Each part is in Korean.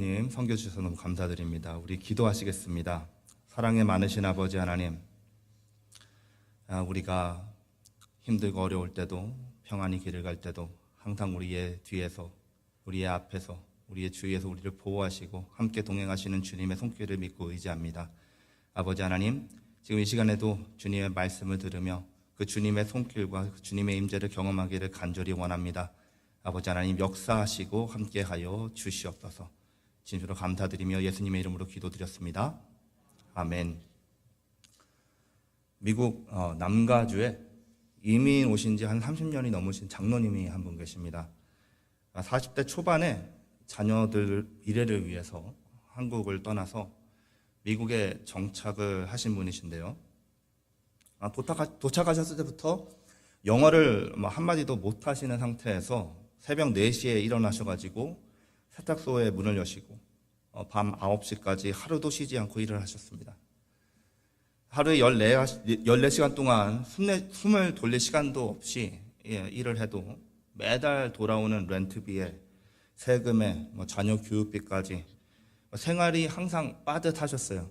님 섬겨 주셔서 너무 감사드립니다. 우리 기도하시겠습니다. 사랑에 많으신 아버지 하나님, 우리가 힘들고 어려울 때도 평안히 길을 갈 때도 항상 우리의 뒤에서, 우리의 앞에서, 우리의 주위에서 우리를 보호하시고 함께 동행하시는 주님의 손길을 믿고 의지합니다. 아버지 하나님, 지금 이 시간에도 주님의 말씀을 들으며 그 주님의 손길과 그 주님의 임재를 경험하기를 간절히 원합니다. 아버지 하나님, 역사하시고 함께하여 주시옵소서. 진심으로 감사드리며 예수님의 이름으로 기도드렸습니다. 아멘. 미국 남가주에 이민 오신 지 한 30년이 넘으신 장로님이 한 분 계십니다. 40대 초반에 자녀들 미래를 위해서 한국을 떠나서 미국에 정착을 하신 분이신데요. 도착하셨을 때부터 영어를 한마디도 못하시는 상태에서 새벽 4시에 일어나셔가지고 세탁소에 문을 여시고 밤 9시까지 하루도 쉬지 않고 일을 하셨습니다. 하루에 14시간 동안 숨을 돌릴 시간도 없이 일을 해도 매달 돌아오는 렌트비에 세금에 자녀 교육비까지 생활이 항상 빠듯하셨어요.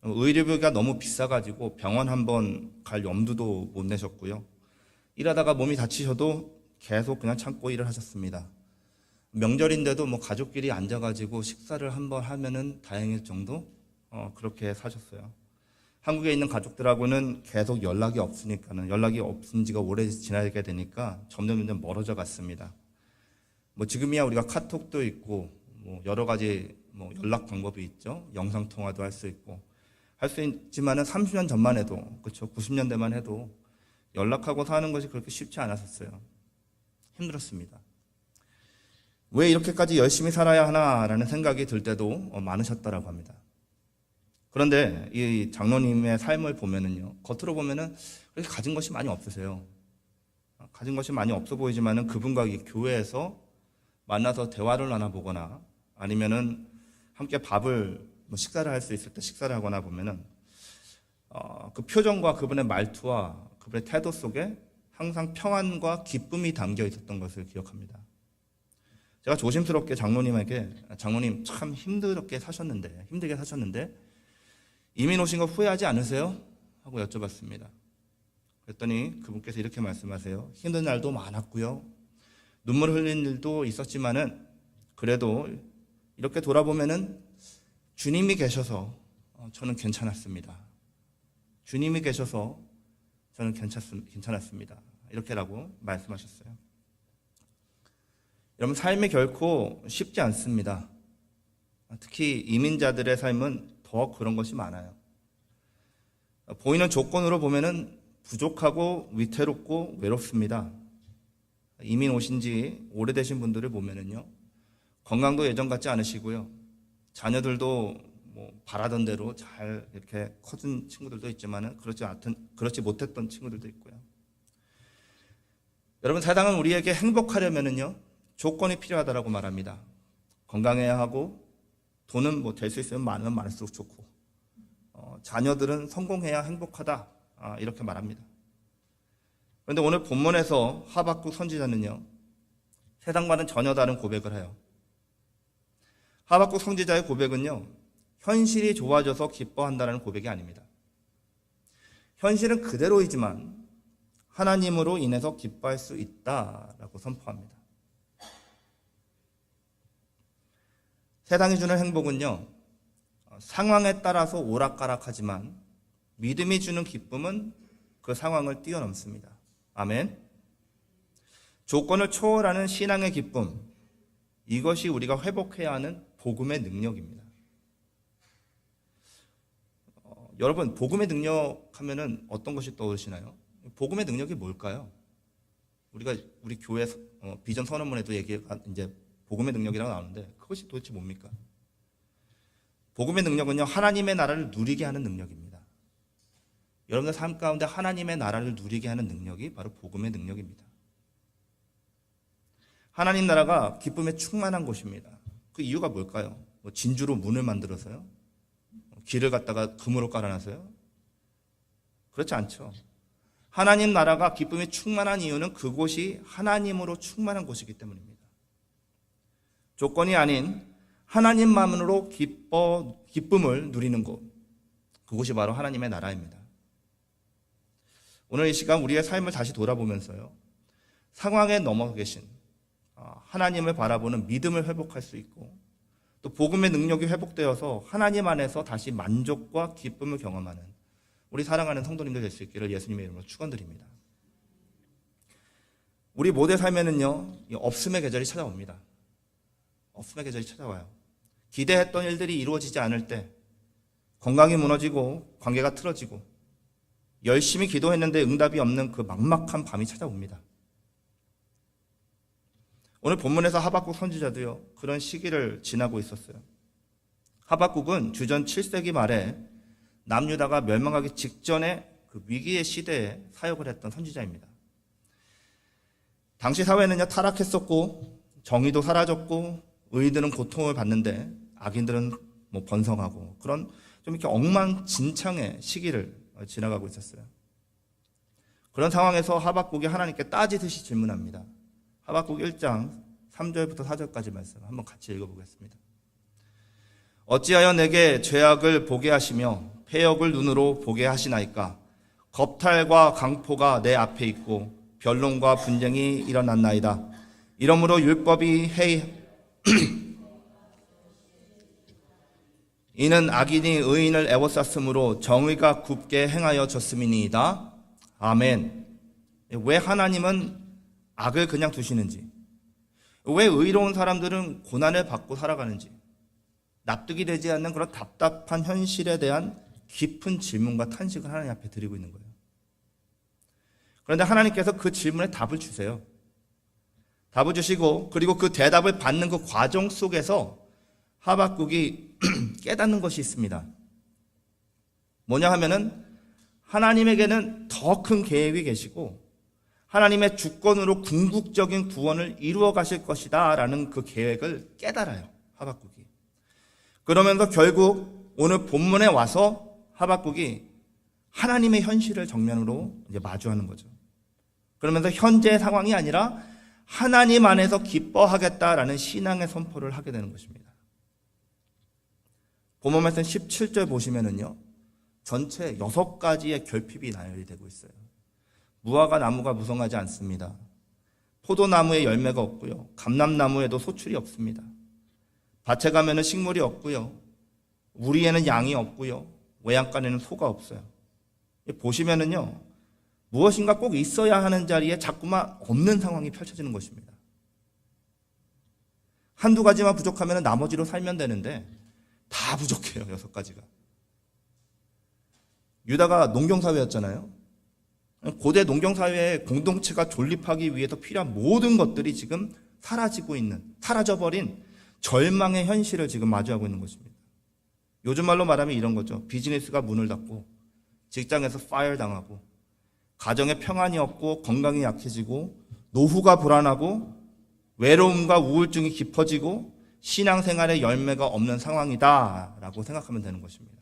의료비가 너무 비싸가지고 병원 한번 갈 염두도 못 내셨고요. 일하다가 몸이 다치셔도 계속 그냥 참고 일을 하셨습니다. 명절인데도 가족끼리 앉아가지고 식사를 한번 하면은 다행일 정도 그렇게 사셨어요. 한국에 있는 가족들하고는 계속 연락이 없은 지가 오래 지나게 되니까 점점 멀어져 갔습니다. 지금이야 우리가 카톡도 있고 여러 가지 연락 방법이 있죠. 영상 통화도 할 수 있고 할 수 있지만은 30년 전만 해도, 그렇죠, 90년대만 해도 연락하고 사는 것이 그렇게 쉽지 않았었어요. 힘들었습니다. 왜 이렇게까지 열심히 살아야 하나라는 생각이 들 때도 많으셨다라고 합니다. 그런데 이 장로님의 삶을 보면은요, 겉으로 보면은 그렇게 가진 것이 많이 없으세요. 가진 것이 많이 없어 보이지만은 그분과 이 교회에서 만나서 대화를 나눠보거나 아니면은 함께 식사를 할 수 있을 때 식사를 하거나 보면은 그 표정과 그분의 말투와 그분의 태도 속에 항상 평안과 기쁨이 담겨 있었던 것을 기억합니다. 제가 조심스럽게 장로님 참 힘들게 사셨는데 이민 오신 거 후회하지 않으세요? 하고 여쭤봤습니다. 그랬더니 그분께서 이렇게 말씀하세요. 힘든 날도 많았고요. 눈물 흘린 일도 있었지만은 그래도 이렇게 돌아보면은 주님이 계셔서 저는 괜찮았습니다. 주님이 계셔서 저는 괜찮았습니다. 이렇게라고 말씀하셨어요. 여러분, 삶이 결코 쉽지 않습니다. 특히 이민자들의 삶은 더 그런 것이 많아요. 보이는 조건으로 보면은 부족하고 위태롭고 외롭습니다. 이민 오신 지 오래되신 분들을 보면은요, 건강도 예전 같지 않으시고요, 자녀들도 바라던 대로 잘 이렇게 커진 친구들도 있지만은 그렇지 못했던 친구들도 있고요. 여러분, 세상은 우리에게 행복하려면은요, 조건이 필요하다라고 말합니다. 건강해야 하고, 돈은 될 수 있으면 많으면 많을수록 좋고, 자녀들은 성공해야 행복하다, 이렇게 말합니다. 그런데 오늘 본문에서 하박국 선지자는요, 세상과는 전혀 다른 고백을 해요. 하박국 선지자의 고백은요, 현실이 좋아져서 기뻐한다는 고백이 아닙니다. 현실은 그대로이지만 하나님으로 인해서 기뻐할 수 있다라고 선포합니다. 세상이 주는 행복은요, 상황에 따라서 오락가락하지만 믿음이 주는 기쁨은 그 상황을 뛰어넘습니다. 아멘. 조건을 초월하는 신앙의 기쁨, 이것이 우리가 회복해야 하는 복음의 능력입니다. 여러분, 복음의 능력 하면은 어떤 것이 떠오르시나요? 복음의 능력이 뭘까요? 우리 교회 비전 선언문에도 이제 복음의 능력이라고 나오는데 그것이 도대체 뭡니까? 복음의 능력은요, 하나님의 나라를 누리게 하는 능력입니다. 여러분의 삶 가운데 하나님의 나라를 누리게 하는 능력이 바로 복음의 능력입니다. 하나님 나라가 기쁨에 충만한 곳입니다. 그 이유가 뭘까요? 진주로 문을 만들어서요? 길을 갖다가 금으로 깔아놔서요? 그렇지 않죠. 하나님 나라가 기쁨에 충만한 이유는 그곳이 하나님으로 충만한 곳이기 때문입니다. 조건이 아닌 하나님만으로 기쁨을 누리는 곳, 그곳이 바로 하나님의 나라입니다. 오늘 이 시간 우리의 삶을 다시 돌아보면서요, 상황에 넘어 계신 하나님을 바라보는 믿음을 회복할 수 있고, 또 복음의 능력이 회복되어서 하나님 안에서 다시 만족과 기쁨을 경험하는 우리 사랑하는 성도님들 될 수 있기를 예수님의 이름으로 축원드립니다. 우리 모두의 삶에는요, 없음의 계절이 찾아옵니다. 없음의 계절이 찾아와요. 기대했던 일들이 이루어지지 않을 때, 건강이 무너지고 관계가 틀어지고 열심히 기도했는데 응답이 없는 그 막막한 밤이 찾아옵니다. 오늘 본문에서 하박국 선지자도요, 그런 시기를 지나고 있었어요. 하박국은 주전 7세기 말에 남유다가 멸망하기 직전에 그 위기의 시대에 사역을 했던 선지자입니다. 당시 사회는요, 타락했었고 정의도 사라졌고 의인들은 고통을 받는데 악인들은 번성하고, 그런 좀 이렇게 엉망진창의 시기를 지나가고 있었어요. 그런 상황에서 하박국이 하나님께 따지듯이 질문합니다. 하박국 1장 3절부터 4절까지 말씀 한번 같이 읽어보겠습니다. 어찌하여 내게 죄악을 보게 하시며 패역을 눈으로 보게 하시나이까? 겁탈과 강포가 내 앞에 있고 변론과 분쟁이 일어났나이다. 이러므로 율법이 이는 악인이 의인을 애워쌌으므로 정의가 굽게 행하여 졌음이니이다. 아멘. 왜 하나님은 악을 그냥 두시는지, 왜 의로운 사람들은 고난을 받고 살아가는지, 납득이 되지 않는 그런 답답한 현실에 대한 깊은 질문과 탄식을 하나님 앞에 드리고 있는 거예요. 그런데 하나님께서 그 질문에 답을 주세요. 답을 주시고, 그리고 그 대답을 받는 그 과정 속에서 하박국이 깨닫는 것이 있습니다. 뭐냐 하면은 하나님에게는 더 큰 계획이 계시고 하나님의 주권으로 궁극적인 구원을 이루어 가실 것이다 라는 그 계획을 깨달아요, 하박국이. 그러면서 결국 오늘 본문에 와서 하박국이 하나님의 현실을 정면으로 이제 마주하는 거죠. 그러면서 현재의 상황이 아니라 하나님 안에서 기뻐하겠다라는 신앙의 선포를 하게 되는 것입니다. 본문 말씀 17절 보시면은요, 전체 6가지의 결핍이 나열이 되고 있어요. 무화과 나무가 무성하지 않습니다. 포도나무에 열매가 없고요. 감람나무에도 소출이 없습니다. 밭에 가면은 식물이 없고요. 우리에는 양이 없고요. 외양간에는 소가 없어요. 보시면은요, 무엇인가 꼭 있어야 하는 자리에 자꾸만 없는 상황이 펼쳐지는 것입니다. 한두 가지만 부족하면 나머지로 살면 되는데 다 부족해요, 6가지가. 유다가 농경사회였잖아요. 고대 농경사회의 공동체가 존립하기 위해서 필요한 모든 것들이 지금 사라져버린 절망의 현실을 지금 마주하고 있는 것입니다. 요즘 말로 말하면 이런 거죠. 비즈니스가 문을 닫고, 직장에서 파이어 당하고, 가정에 평안이 없고, 건강이 약해지고, 노후가 불안하고, 외로움과 우울증이 깊어지고, 신앙생활에 열매가 없는 상황이다 라고 생각하면 되는 것입니다.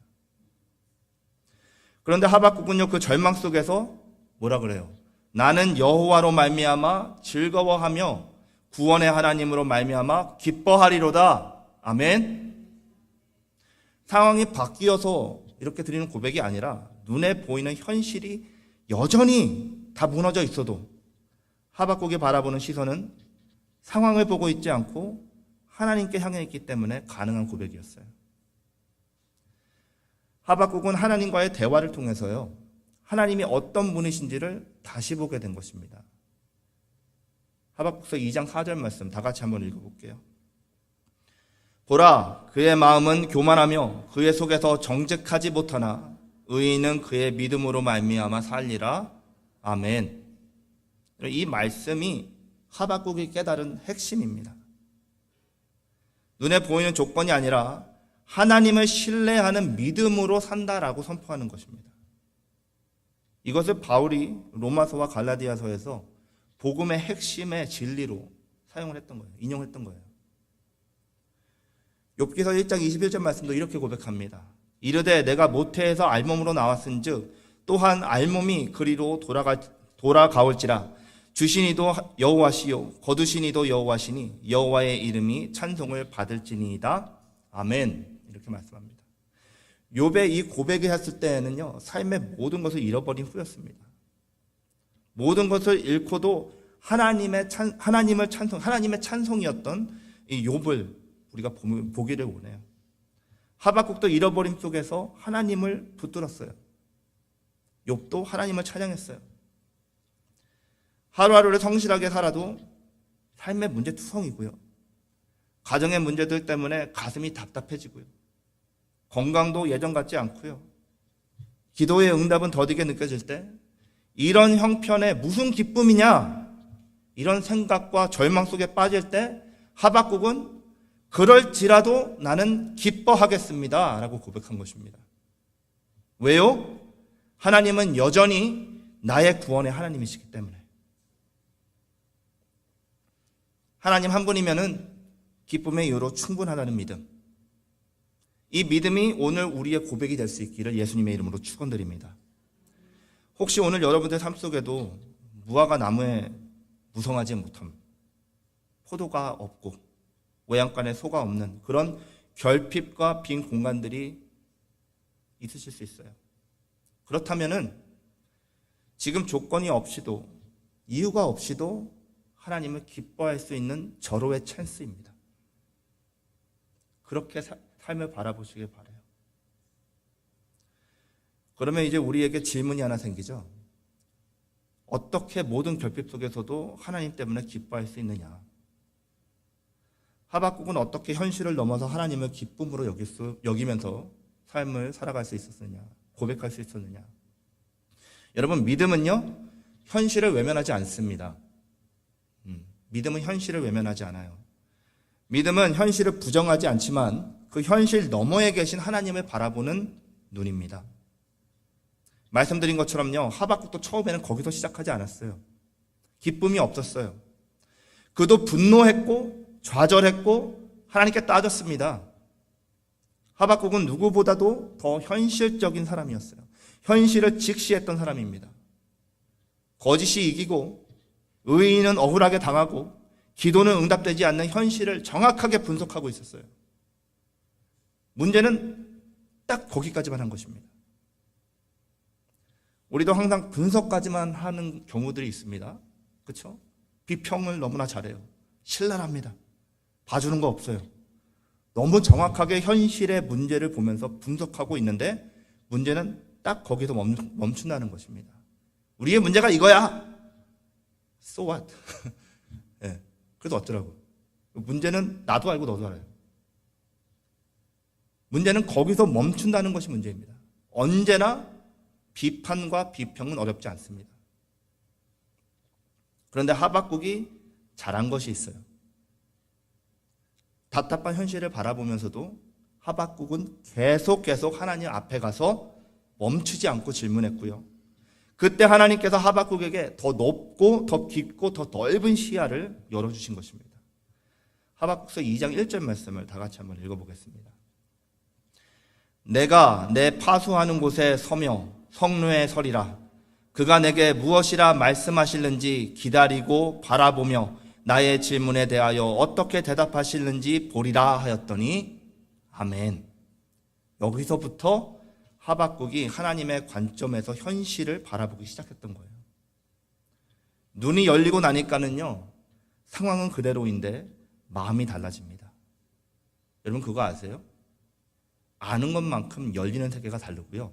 그런데 하박국은요, 그 절망 속에서 뭐라 그래요? 나는 여호와로 말미암아 즐거워하며 구원의 하나님으로 말미암아 기뻐하리로다. 아멘. 상황이 바뀌어서 이렇게 드리는 고백이 아니라 눈에 보이는 현실이 여전히 다 무너져 있어도 하박국이 바라보는 시선은 상황을 보고 있지 않고 하나님께 향해 있기 때문에 가능한 고백이었어요. 하박국은 하나님과의 대화를 통해서요, 하나님이 어떤 분이신지를 다시 보게 된 것입니다. 하박국서 2장 4절 말씀 다 같이 한번 읽어볼게요. 보라, 그의 마음은 교만하며 그의 속에서 정직하지 못하나 의인은 그의 믿음으로 말미암아 살리라. 아멘. 이 말씀이 하박국이 깨달은 핵심입니다. 눈에 보이는 조건이 아니라 하나님을 신뢰하는 믿음으로 산다라고 선포하는 것입니다. 이것을 바울이 로마서와 갈라디아서에서 복음의 핵심의 진리로 사용을 했던 거예요. 인용했던 거예요. 욥기서 1장 21절 말씀도 이렇게 고백합니다. 이르되 내가 모태에서 알몸으로 나왔은즉 또한 알몸이 그리로 돌아가올지라. 주시니도 여호와시요 거두시니도 여호와시니 여호와의 이름이 찬송을 받을지니이다. 아멘. 이렇게 말씀합니다. 욥의 이 고백을 했을 때에는요, 삶의 모든 것을 잃어버린 후였습니다. 모든 것을 잃고도 하나님의 찬송이었던 이 욥을 우리가 보기를 원해요. 하박국도 잃어버림 속에서 하나님을 붙들었어요. 욥도 하나님을 찬양했어요. 하루하루를 성실하게 살아도 삶의 문제투성이고요. 가정의 문제들 때문에 가슴이 답답해지고요. 건강도 예전 같지 않고요. 기도의 응답은 더디게 느껴질 때 이런 형편에 무슨 기쁨이냐, 이런 생각과 절망 속에 빠질 때 하박국은 그럴지라도 나는 기뻐하겠습니다 라고 고백한 것입니다. 왜요? 하나님은 여전히 나의 구원의 하나님이시기 때문에. 하나님 한 분이면은 기쁨의 이유로 충분하다는 믿음. 이 믿음이 오늘 우리의 고백이 될 수 있기를 예수님의 이름으로 축원드립니다. 혹시 오늘 여러분들 삶 속에도 무화과 나무에 무성하지 못함, 포도가 없고 외양간에 소가 없는 그런 결핍과 빈 공간들이 있으실 수 있어요. 그렇다면은 지금 조건이 없이도, 이유가 없이도 하나님을 기뻐할 수 있는 절호의 찬스입니다. 그렇게 삶을 바라보시길 바라요. 그러면 이제 우리에게 질문이 하나 생기죠. 어떻게 모든 결핍 속에서도 하나님 때문에 기뻐할 수 있느냐? 하박국은 어떻게 현실을 넘어서 하나님을 기쁨으로 여기면서 삶을 살아갈 수 있었느냐? 고백할 수 있었느냐? 여러분, 믿음은요, 현실을 외면하지 않습니다. 믿음은 현실을 외면하지 않아요. 믿음은 현실을 부정하지 않지만 그 현실 너머에 계신 하나님을 바라보는 눈입니다. 말씀드린 것처럼요, 하박국도 처음에는 거기서 시작하지 않았어요. 기쁨이 없었어요. 그도 분노했고 좌절했고 하나님께 따졌습니다. 하박국은 누구보다도 더 현실적인 사람이었어요. 현실을 직시했던 사람입니다. 거짓이 이기고 의인은 억울하게 당하고 기도는 응답되지 않는 현실을 정확하게 분석하고 있었어요. 문제는 딱 거기까지만 한 것입니다. 우리도 항상 분석까지만 하는 경우들이 있습니다. 그렇죠? 비평을 너무나 잘해요. 신랄합니다. 봐주는 거 없어요. 너무 정확하게 현실의 문제를 보면서 분석하고 있는데 문제는 딱 거기서 멈춘다는 것입니다. 우리의 문제가 이거야. So what? 네, 그래도 어쩌라고. 문제는 나도 알고 너도 알아요. 문제는 거기서 멈춘다는 것이 문제입니다. 언제나 비판과 비평은 어렵지 않습니다. 그런데 하박국이 잘한 것이 있어요. 답답한 현실을 바라보면서도 하박국은 계속 하나님 앞에 가서 멈추지 않고 질문했고요. 그때 하나님께서 하박국에게 더 높고 더 깊고 더 넓은 시야를 열어주신 것입니다. 하박국서 2장 1절 말씀을 다 같이 한번 읽어보겠습니다. 내가 내 파수하는 곳에 서며 성루에 서리라. 그가 내게 무엇이라 말씀하실는지 기다리고 바라보며 나의 질문에 대하여 어떻게 대답하실는지 보리라 하였더니 아멘. 여기서부터 하박국이 하나님의 관점에서 현실을 바라보기 시작했던 거예요. 눈이 열리고 나니까는요, 상황은 그대로인데 마음이 달라집니다. 여러분 그거 아세요? 아는 것만큼 열리는 세계가 다르고요,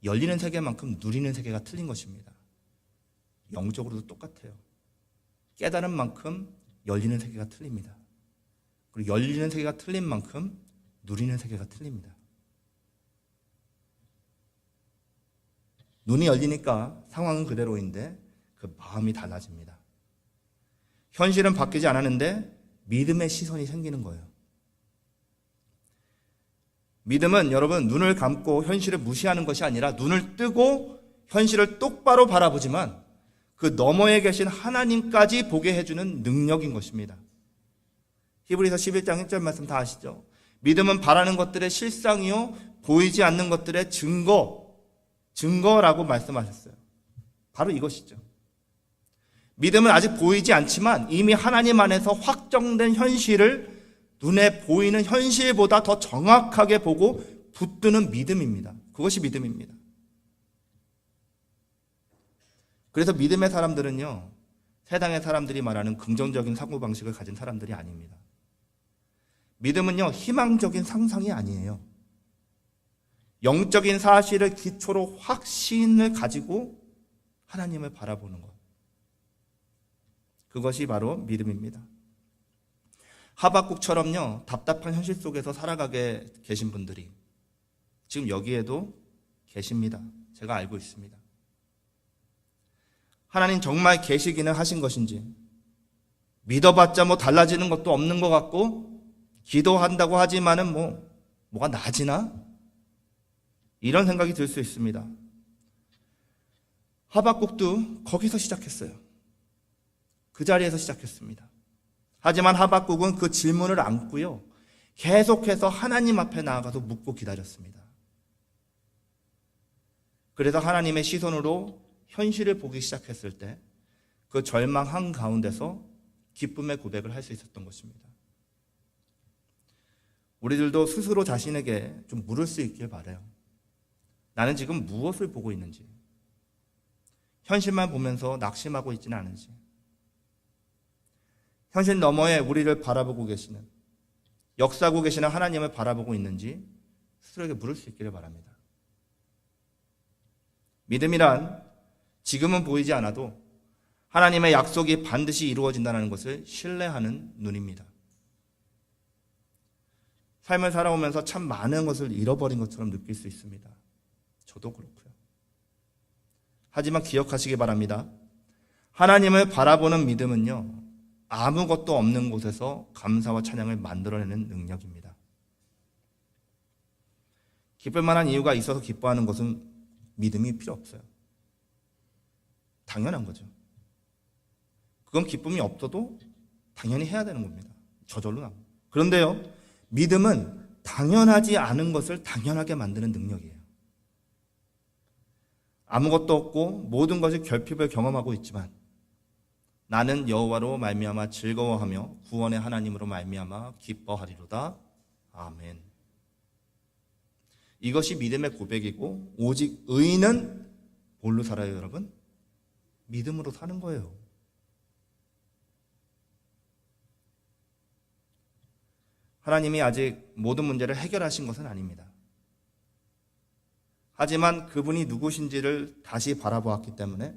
열리는 세계만큼 누리는 세계가 틀린 것입니다. 영적으로도 똑같아요. 깨달은 만큼 열리는 세계가 틀립니다. 그리고 열리는 세계가 틀린 만큼 누리는 세계가 틀립니다. 눈이 열리니까 상황은 그대로인데 그 마음이 달라집니다. 현실은 바뀌지 않았는데 믿음의 시선이 생기는 거예요. 믿음은 여러분 눈을 감고 현실을 무시하는 것이 아니라 눈을 뜨고 현실을 똑바로 바라보지만 그 너머에 계신 하나님까지 보게 해주는 능력인 것입니다. 히브리서 11장 1절 말씀 다 아시죠? 믿음은 바라는 것들의 실상이요 보이지 않는 것들의 증거라고 말씀하셨어요. 바로 이것이죠. 믿음은 아직 보이지 않지만 이미 하나님 안에서 확정된 현실을 눈에 보이는 현실보다 더 정확하게 보고 붙드는 믿음입니다. 그것이 믿음입니다. 그래서 믿음의 사람들은요, 세상의 사람들이 말하는 긍정적인 사고방식을 가진 사람들이 아닙니다. 믿음은요, 희망적인 상상이 아니에요. 영적인 사실을 기초로 확신을 가지고 하나님을 바라보는 것. 그것이 바로 믿음입니다. 하박국처럼요, 답답한 현실 속에서 살아가게 계신 분들이 지금 여기에도 계십니다. 제가 알고 있습니다. 하나님 정말 계시기는 하신 것인지, 믿어봤자 뭐 달라지는 것도 없는 것 같고, 기도한다고 하지만은 뭐가 나아지나? 이런 생각이 들 수 있습니다. 하박국도 거기서 시작했어요. 그 자리에서 시작했습니다. 하지만 하박국은 그 질문을 안고요, 계속해서 하나님 앞에 나아가서 묻고 기다렸습니다. 그래서 하나님의 시선으로 현실을 보기 시작했을 때 그 절망한 가운데서 기쁨의 고백을 할 수 있었던 것입니다. 우리들도 스스로 자신에게 좀 물을 수 있길 바라요. 나는 지금 무엇을 보고 있는지, 현실만 보면서 낙심하고 있지는 않은지, 현실 너머에 우리를 바라보고 계시는, 역사하고 계시는 하나님을 바라보고 있는지 스스로에게 물을 수 있기를 바랍니다. 믿음이란 지금은 보이지 않아도 하나님의 약속이 반드시 이루어진다는 것을 신뢰하는 눈입니다. 삶을 살아오면서 참 많은 것을 잃어버린 것처럼 느낄 수 있습니다. 저도 그렇고요. 하지만 기억하시기 바랍니다. 하나님을 바라보는 믿음은요, 아무것도 없는 곳에서 감사와 찬양을 만들어내는 능력입니다. 기쁠 만한 이유가 있어서 기뻐하는 것은 믿음이 필요 없어요. 당연한 거죠. 그건 기쁨이 없어도 당연히 해야 되는 겁니다. 저절로 나옵니다. 그런데요, 믿음은 당연하지 않은 것을 당연하게 만드는 능력이에요. 아무것도 없고 모든 것이 결핍을 경험하고 있지만 나는 여호와로 말미암아 즐거워하며 구원의 하나님으로 말미암아 기뻐하리로다. 아멘. 이것이 믿음의 고백이고, 오직 의인은 뭘로 살아요, 여러분? 믿음으로 사는 거예요. 하나님이 아직 모든 문제를 해결하신 것은 아닙니다. 하지만 그분이 누구신지를 다시 바라보았기 때문에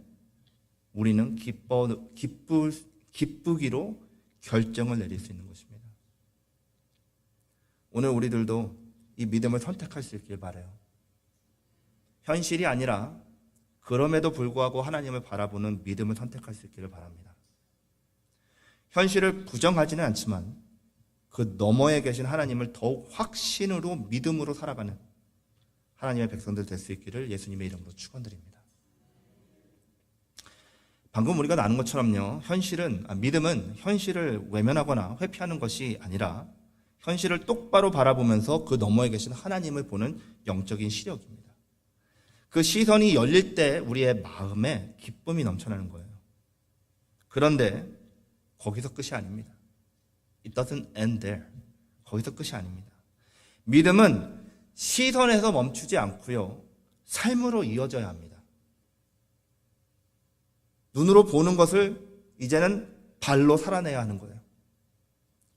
우리는 기쁘기로 결정을 내릴 수 있는 것입니다. 오늘 우리들도 이 믿음을 선택할 수 있길 바라요. 현실이 아니라 그럼에도 불구하고 하나님을 바라보는 믿음을 선택할 수 있기를 바랍니다. 현실을 부정하지는 않지만 그 너머에 계신 하나님을 더욱 확신으로 믿음으로 살아가는 하나님의 백성들 될 수 있기를 예수님의 이름으로 축원드립니다. 방금 우리가 나눈 것처럼요, 믿음은 현실을 외면하거나 회피하는 것이 아니라 현실을 똑바로 바라보면서 그 너머에 계신 하나님을 보는 영적인 시력입니다. 그 시선이 열릴 때 우리의 마음에 기쁨이 넘쳐나는 거예요. 그런데 거기서 끝이 아닙니다. It doesn't end there. 거기서 끝이 아닙니다. 믿음은 시선에서 멈추지 않고요, 삶으로 이어져야 합니다. 눈으로 보는 것을 이제는 발로 살아내야 하는 거예요.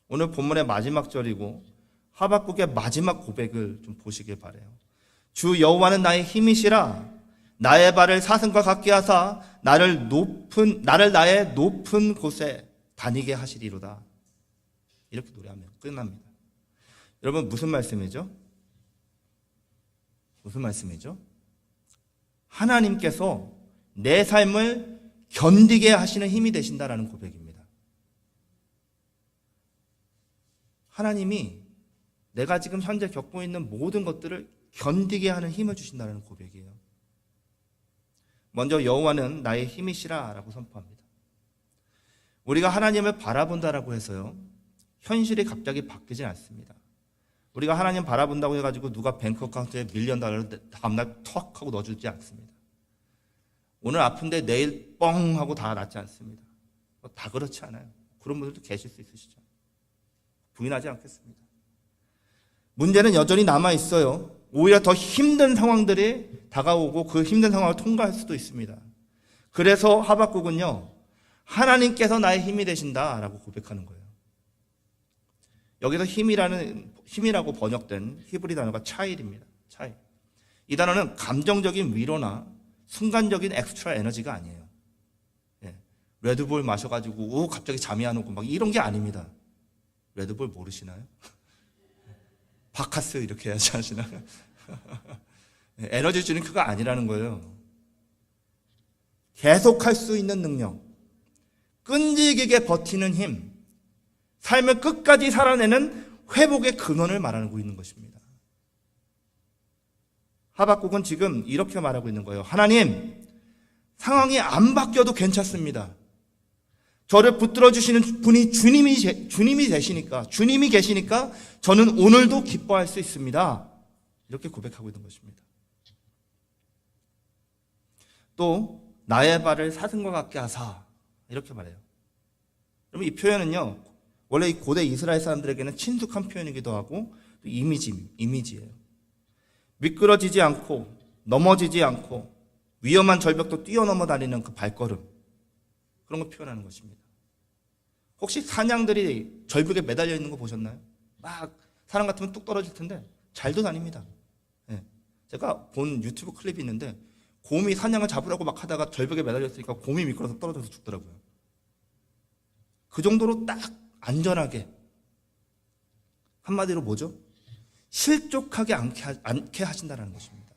오늘 본문의 마지막 절이고 하박국의 마지막 고백을 좀 보시길 바라요. 주 여호와는 나의 힘이시라. 나의 발을 사슴과 같게 하사 나를 나의 높은 곳에 다니게 하시리로다. 이렇게 노래하면 끝납니다. 여러분, 무슨 말씀이죠? 무슨 말씀이죠? 하나님께서 내 삶을 견디게 하시는 힘이 되신다라는 고백입니다. 하나님이 내가 지금 현재 겪고 있는 모든 것들을 견디게 하는 힘을 주신다는 고백이에요. 먼저 여호와는 나의 힘이시라 라고 선포합니다. 우리가 하나님을 바라본다라고 해서요, 현실이 갑자기 바뀌지 않습니다. 우리가 하나님 바라본다고 해가지고 누가 뱅크 어카운트에 $1 밀리언을 다음날 턱 하고 넣어주지 않습니다. 오늘 아픈데 내일 뻥 하고 다 낫지 않습니다. 다 그렇지 않아요. 그런 분들도 계실 수 있으시죠. 부인하지 않겠습니다. 문제는 여전히 남아 있어요. 오히려 더 힘든 상황들이 다가오고 그 힘든 상황을 통과할 수도 있습니다. 그래서 하박국은요, 하나님께서 나의 힘이 되신다라고 고백하는 거예요. 여기서 힘이라고 번역된 히브리 단어가 차일입니다. 차일. 이 단어는 감정적인 위로나 순간적인 엑스트라 에너지가 아니에요. 레드불 마셔가지고 갑자기 잠이 안 오고 막 이런 게 아닙니다. 레드불 모르시나요? 바카스 이렇게 해야지 하시나요? 에너지 드링크가 아니라는 거예요. 계속할 수 있는 능력, 끈질기게 버티는 힘, 삶을 끝까지 살아내는 회복의 근원을 말하고 있는 것입니다. 하박국은 지금 이렇게 말하고 있는 거예요. 하나님, 상황이 안 바뀌어도 괜찮습니다. 저를 붙들어 주시는 분이 주님이 계시니까 저는 오늘도 기뻐할 수 있습니다. 이렇게 고백하고 있는 것입니다. 또 나의 발을 사슴과 같게 하사 이렇게 말해요. 여러분 이 표현은요, 원래 이 고대 이스라엘 사람들에게는 친숙한 표현이기도 하고 또 이미지예요. 미끄러지지 않고 넘어지지 않고 위험한 절벽도 뛰어넘어 다니는 그 발걸음, 그런 걸 표현하는 것입니다. 혹시 사냥들이 절벽에 매달려 있는 거 보셨나요? 막 사람 같으면 뚝 떨어질 텐데 잘도 다닙니다. 제가 본 유튜브 클립이 있는데 곰이 사냥을 잡으려고 막 하다가 절벽에 매달려 있으니까 곰이 미끄러서 떨어져서 죽더라고요. 그 정도로 딱 안전하게, 한마디로 뭐죠? 실족하지 않게 하신다는 것입니다.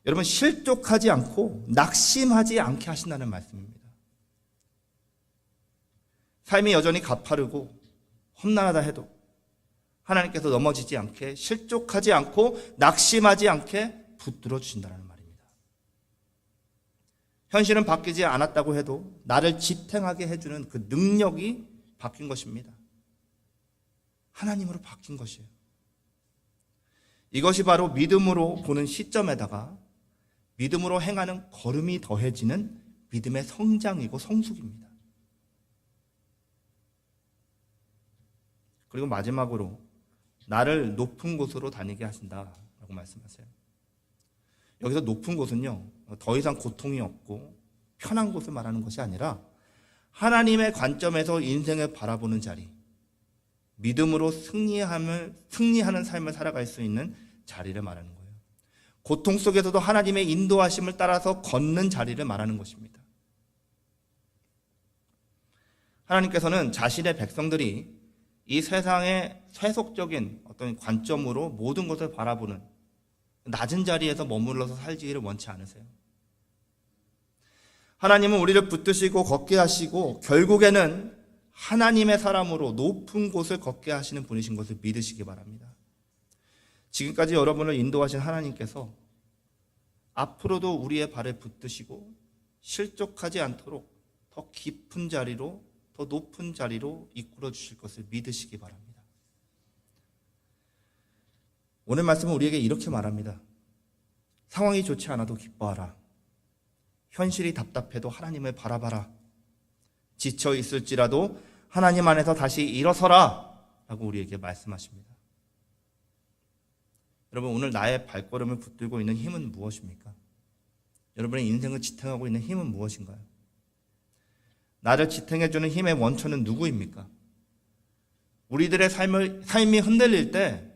여러분, 실족하지 않고 낙심하지 않게 하신다는 말씀입니다. 삶이 여전히 가파르고 험난하다 해도 하나님께서 넘어지지 않게, 실족하지 않고 낙심하지 않게 붙들어 주신다는 말입니다. 현실은 바뀌지 않았다고 해도 나를 지탱하게 해주는 그 능력이 바뀐 것입니다. 하나님으로 바뀐 것이에요. 이것이 바로 믿음으로 보는 시점에다가 믿음으로 행하는 걸음이 더해지는 믿음의 성장이고 성숙입니다. 그리고 마지막으로 나를 높은 곳으로 다니게 하신다라고 말씀하세요. 여기서 높은 곳은요, 더 이상 고통이 없고 편한 곳을 말하는 것이 아니라 하나님의 관점에서 인생을 바라보는 자리, 믿음으로 승리하는 삶을 살아갈 수 있는 자리를 말하는 거예요. 고통 속에서도 하나님의 인도하심을 따라서 걷는 자리를 말하는 것입니다. 하나님께서는 자신의 백성들이 이 세상의 세속적인 어떤 관점으로 모든 것을 바라보는 낮은 자리에서 머물러서 살기를 원치 않으세요. 하나님은 우리를 붙드시고 걷게 하시고 결국에는 하나님의 사람으로 높은 곳을 걷게 하시는 분이신 것을 믿으시기 바랍니다. 지금까지 여러분을 인도하신 하나님께서 앞으로도 우리의 발을 붙드시고 실족하지 않도록 더 깊은 자리로, 더 높은 자리로 이끌어 주실 것을 믿으시기 바랍니다. 오늘 말씀은 우리에게 이렇게 말합니다. 상황이 좋지 않아도 기뻐하라. 현실이 답답해도 하나님을 바라봐라. 지쳐 있을지라도 하나님 안에서 다시 일어서라 라고 우리에게 말씀하십니다. 여러분, 오늘 나의 발걸음을 붙들고 있는 힘은 무엇입니까? 여러분의 인생을 지탱하고 있는 힘은 무엇인가요? 나를 지탱해주는 힘의 원천은 누구입니까? 우리들의 삶이 흔들릴 때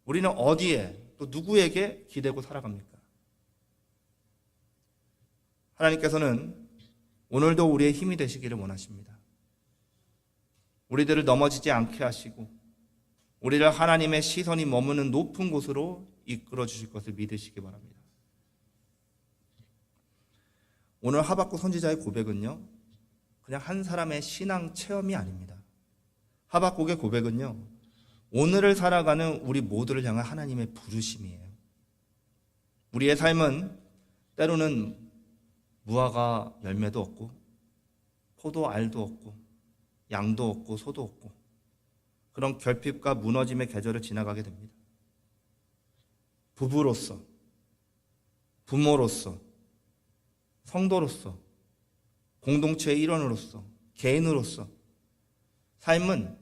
우리는 어디에 또 누구에게 기대고 살아갑니까? 하나님께서는 오늘도 우리의 힘이 되시기를 원하십니다. 우리들을 넘어지지 않게 하시고 우리를 하나님의 시선이 머무는 높은 곳으로 이끌어 주실 것을 믿으시기 바랍니다. 오늘 하박국 선지자의 고백은요, 그냥 한 사람의 신앙 체험이 아닙니다. 하박국의 고백은요, 오늘을 살아가는 우리 모두를 향한 하나님의 부르심이에요. 우리의 삶은 때로는 무화과 열매도 없고 포도 알도 없고 양도 없고 소도 없고 그런 결핍과 무너짐의 계절을 지나가게 됩니다. 부부로서, 부모로서, 성도로서, 공동체의 일원으로서, 개인으로서 삶은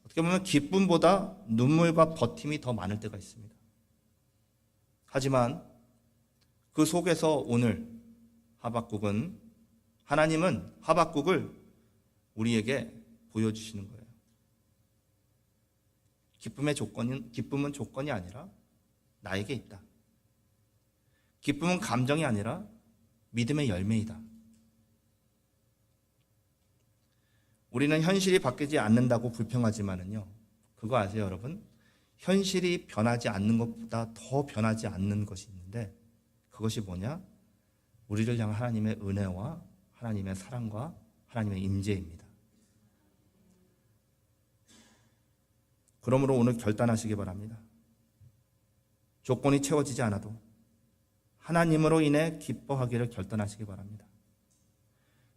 어떻게 보면 기쁨보다 눈물과 버팀이 더 많을 때가 있습니다. 하지만 그 속에서 오늘 하나님은 하박국을 우리에게 보여주시는 거예요. 기쁨은 조건이 아니라 나에게 있다. 기쁨은 감정이 아니라 믿음의 열매이다. 우리는 현실이 바뀌지 않는다고 불평하지만은요, 그거 아세요, 여러분? 현실이 변하지 않는 것보다 더 변하지 않는 것이 있는데, 그것이 뭐냐? 우리를 향한 하나님의 은혜와 하나님의 사랑과 하나님의 임재입니다. 그러므로 오늘 결단하시기 바랍니다. 조건이 채워지지 않아도 하나님으로 인해 기뻐하기를 결단하시기 바랍니다.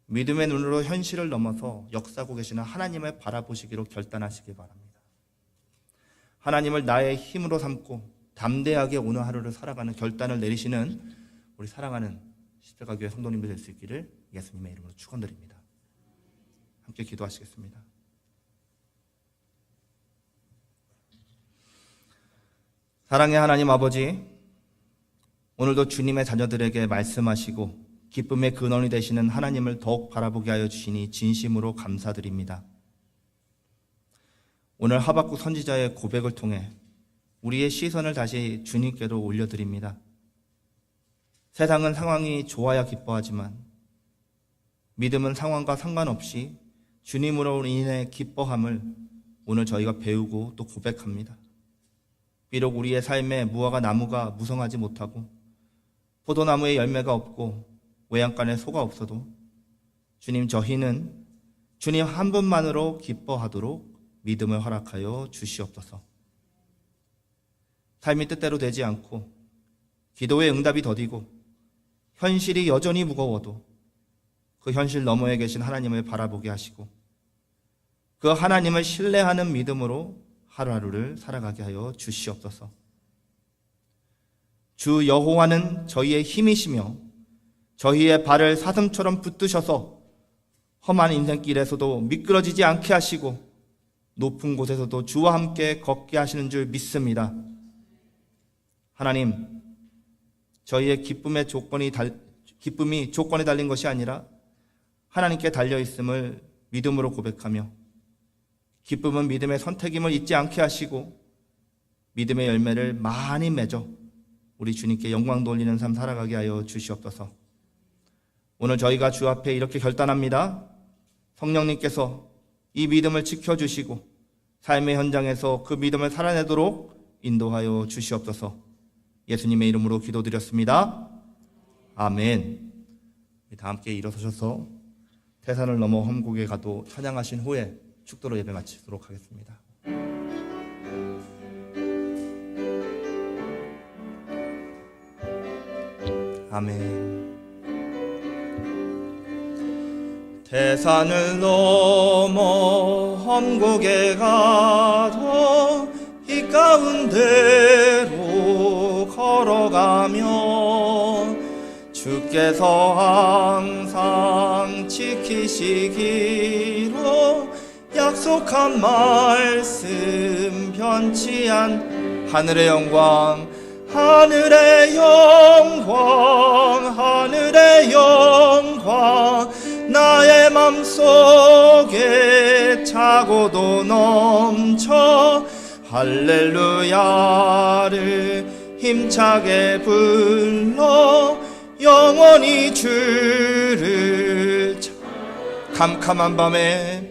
믿음의 눈으로 현실을 넘어서 역사하고 계시는 하나님을 바라보시기로 결단하시기 바랍니다. 하나님을 나의 힘으로 삼고 담대하게 오늘 하루를 살아가는 결단을 내리시는 우리 사랑하는 십자가교회 성도님들 될 수 있기를 예수님의 이름으로 축원드립니다. 함께 기도하시겠습니다. 사랑의 하나님 아버지, 오늘도 주님의 자녀들에게 말씀하시고 기쁨의 근원이 되시는 하나님을 더욱 바라보게 하여 주시니 진심으로 감사드립니다. 오늘 하박국 선지자의 고백을 통해 우리의 시선을 다시 주님께로 올려드립니다. 세상은 상황이 좋아야 기뻐하지만 믿음은 상황과 상관없이 주님으로 인해 기뻐함을 오늘 저희가 배우고 또 고백합니다. 비록 우리의 삶에 무화과 나무가 무성하지 못하고 포도나무에 열매가 없고 외양간에 소가 없어도 주님, 저희는 주님 한 분만으로 기뻐하도록 믿음을 허락하여 주시옵소서. 삶이 뜻대로 되지 않고 기도의 응답이 더디고 현실이 여전히 무거워도 그 현실 너머에 계신 하나님을 바라보게 하시고 그 하나님을 신뢰하는 믿음으로 하루하루를 살아가게 하여 주시옵소서. 주 여호와는 저희의 힘이시며 저희의 발을 사슴처럼 붙드셔서 험한 인생길에서도 미끄러지지 않게 하시고 높은 곳에서도 주와 함께 걷게 하시는 줄 믿습니다. 하나님, 저희의 기쁨이 조건에 달린 것이 아니라 하나님께 달려있음을 믿음으로 고백하며 기쁨은 믿음의 선택임을 잊지 않게 하시고 믿음의 열매를 많이 맺어 우리 주님께 영광 돌리는 삶 살아가게 하여 주시옵소서. 오늘 저희가 주 앞에 이렇게 결단합니다. 성령님께서 이 믿음을 지켜주시고 삶의 현장에서 그 믿음을 살아내도록 인도하여 주시옵소서. 예수님의 이름으로 기도드렸습니다. 아멘. 다 함께 일어서셔서 태산을 넘어 험곡에 가도 찬양하신 후에 축도로 예배 마치도록 하겠습니다. 아멘. 태산을 넘어 험곡에 가도 이 가운데로 걸어가며 주께서 항상 지키시기로 약속한 말씀 변치 않 하늘의 영광, 하늘의 영광, 하늘의 영광 나의 맘속에 차고도 넘쳐 할렐루야를 힘차게 불러 영원히 주를 캄캄한 밤에